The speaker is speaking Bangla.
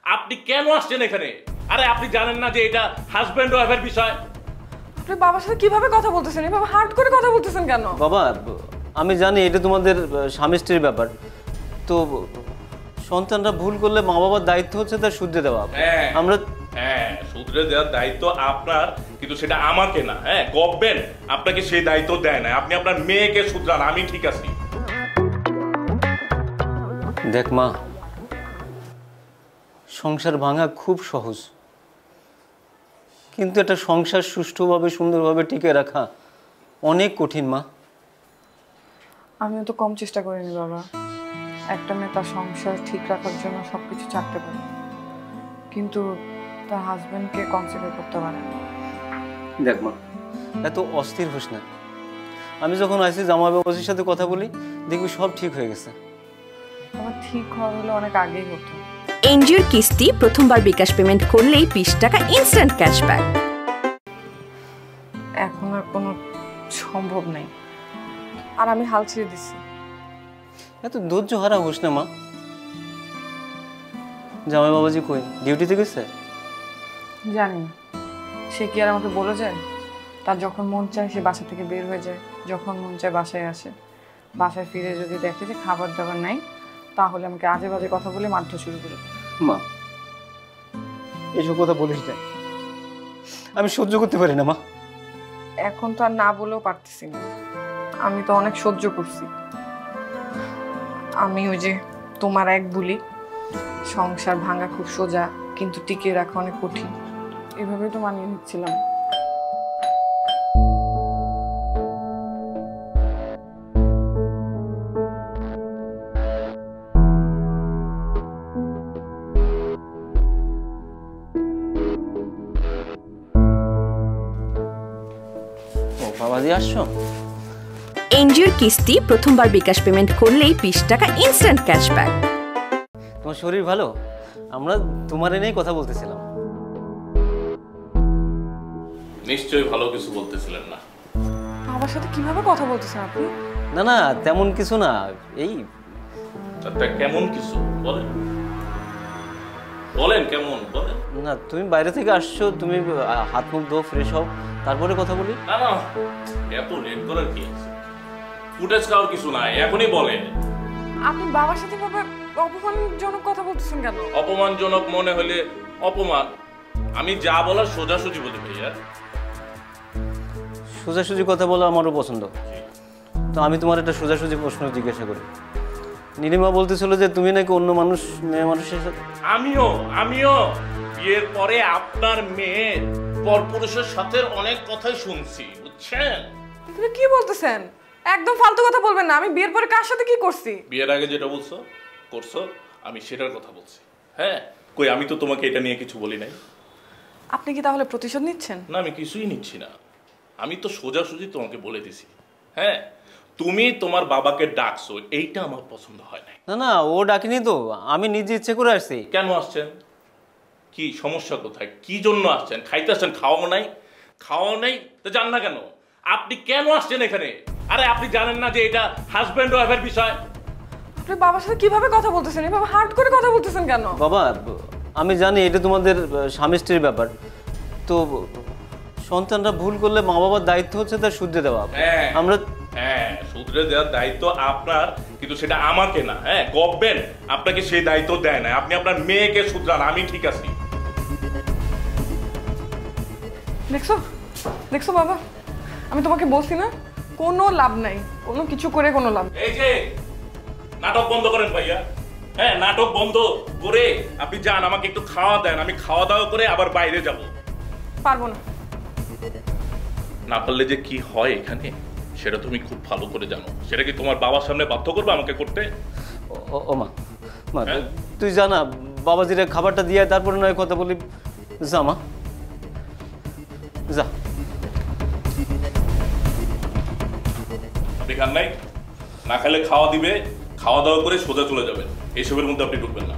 আপনি কেন আসছেন এখানে? আরে আপনি জানেন না যে এটা হাজবেন্ড ওয়াইফের বিষয়? আপনি বাবার সাথে কিভাবে কথা বলতেছেন? এভাবে হার্ড করে কথা বলতেছেন কেন? বাবা আমি জানি এটা তোমাদের স্বামী স্ত্রীর ব্যাপার, তো সন্তানরা ভুল করলে মা বাবার দায়িত্ব হচ্ছে তার শুধরে দেওয়া। আমরা শুধরে দেওয়ার দায়িত্ব আপনার, কিন্তু সেটা আমাকে না। গভর্নমেন্ট আপনাকে সেই দায়িত্ব দেয় না। আপনি আপনার মেয়েকে শুধরান, আমি ঠিক আছি। দেখ মা, সংসার ভাঙা খুব সহজ, কিন্তু একটা সংসার সুষ্ঠুভাবে সুন্দরভাবে টিকে রাখা অনেক কঠিন মা। আমিও তো কম চেষ্টা করিনি বাবা। একটা মেয়ে তার সংসার ঠিক রাখার জন্য সবকিছু ছাড়তে পারে, কিন্তু তার হাজবেন্ডকে কনসিডার করতে পারে না। দেখ মা, এত অস্থির হোস না। আমি যখন আসি জামাই বাবুজির সাথে কথা বলি, দেখবি সব ঠিক হয়ে গেছে। আমার ঠিক হওয়া হলে অনেক আগেই হতো। এনজিওর কিস্তি প্রথমবার বিকাশ পেমেন্ট করলেই 20 টাকা ইনস্ট্যান্ট ক্যাশব্যাক। এখন আর কোনো সম্ভব নেই, আর আমি হাল ছেড়ে দিচ্ছি। এত ধৈর্য হারা হোস না মা। জামাই বাবাজি কই, ডিউটিতে গেছে? জানি না, সে কি আর আমাকে বলে যায়? তার যখন মন চায় সে বাসা থেকে বের হয়ে যায়, যখন মন চায় বাসায় আসে। বাসায় ফিরে যদি দেখে যে খাবার দাবার নাই, তাহলে আমাকে আজে বাজে কথা বলে মারধর শুরু করে। মা এসব কথা বলিস না, আমি সহ্য করতে পারি না মা। এখন তো আর না বলেও পারতেছি না, আমি তো অনেক সহ্য করছি। আমি ওই যে তোমার এক বলি, সংসার ভাঙা খুব সোজা কিন্তু টিকিয়ে রাখা অনেক কঠিন, এভাবেই তো মানিয়ে নিচ্ছিলাম। বাবাজি আসছো? এনজিওর কিস্তি প্রথমবার বিকাশ পেমেন্ট করলেই 20 টাকা ইনস্ট্যান্ট ক্যাশব্যাক। তোমার শরীর ভালো? আমরা তোমার এনেই কথা বলতেছিলাম। নিশ্চয়ই ভালো কিছু বলতেছিলেন না? বাবার সাথে কিভাবে কথা বলতেছেন আপনি? না না, তেমন কিছু না। এই কেমন কিছু বলেন, বলেন কেমন বলেন। না, তুমি বাইরে থেকে আসছো, তুমি হাত মুখ ধো, ফ্রেশ হও, তারপরে কথা বলি। না না, এত লেট করার কি আছে? ফুটেজ খাওয়ার কিছু নাই, এখনই বলেন। আপনি বাবার সাথে ভাবে অপমানজনক কথা বলতেছেন কেন? অপমানজনক মনে হলে অপমান। আমি যা বলার সোজাসুজি বলি ভাইয়া। সোজাসুজি কথা বলা আমারও পছন্দ। তো আমি তোমার একটা সোজাসুজি প্রশ্ন জিজ্ঞাসা করি। নীলিমা বলতেছিল যে তুমি নাকি অন্য মেয়ে মানুষের সাথে। আমিও বিয়ের পরে আপনার মেয়ের পরপুরুষের সাথে অনেক কথাই শুনছি, বুঝছেন? তুমি কি বলতেছেন? একদম ফালতু কথা বলবেন না। আমি বিয়ের পরে কার সাথে কি করছি? বিয়ের আগে যেটা করছো আমি সেটার কথা বলছি। কই আমি তো তোমাকে এটা নিয়ে কিছু বলি নাই। আপনি কি তাহলে প্রতিশোধ নিচ্ছেন? না, আমি কিছুই নিচ্ছি না। আমি তো সোজাসুজি তোমাকে বলে দিছি। তুমি তোমার বাবাকে ডাকছো, এইটা আমার পছন্দ হয় না। না না, ও ডাকিনি তো, আমি নিজে ইচ্ছে করে আসছি। কেন আসছেন? কি সমস্যা কোথায়? কি জন্য আসছেন? খাইতে আসছেন? খাওয়া নাই তো যান না কেন? আপনি কেন আসছেন এখানে? আরে আপনি জানেন না যে এটা হাজবেন্ড ওয়াইফের বিষয়? আপনি বাবার সাথে কিভাবে কথা বলতেছেন? এভাবে হার্ড করে কথা বলতেছেন কেন? বাবা আমি জানি এটা তোমাদের স্বামী স্ত্রীর ব্যাপার, তো সন্তানরা ভুল করলে মা বাবার দায়িত্ব হচ্ছে তার শুধরে দেওয়া। আমরা শুধরে দেওয়ার দায়িত্ব আপনার, কিন্তু সেটা আমাকে না। গভর্নমেন্ট আপনাকে সেই দায়িত্ব দেয় না। আপনি আপনার মেয়েকে শুধরান, আমি ঠিক আছি। দেখছো বাবা, আমি তোমাকে বলছি না, কোনো লাভ নাই, কোনো কিছু করে কোনো লাভ। এই যে নাটক বন্ধ করেন ভাইয়া। নাটক বন্ধ করে আপনি যান, আমাকে একটু খাওয়া দেন, আমি খাওয়া দাওয়া করে আবার বাইরে যাব। পারবো না। না পারলে যে কি হয় এখানে সেটা তুমি খুব ভালো করে জানো। সেটা কি তোমার বাবার সামনে বাধ্য করবে আমাকে করতে? ও মা, তুই জানা বাবাজিরে খাবারটা দিয়ে তারপরে নয় কথা বলি। যা মা, যা। আপনি খান নাই? না খেলে খাওয়া দিবে, খাওয়া দাওয়া করে সোজা চলে যাবেন। এইসবের মধ্যে আপনি ঢুকবেন না।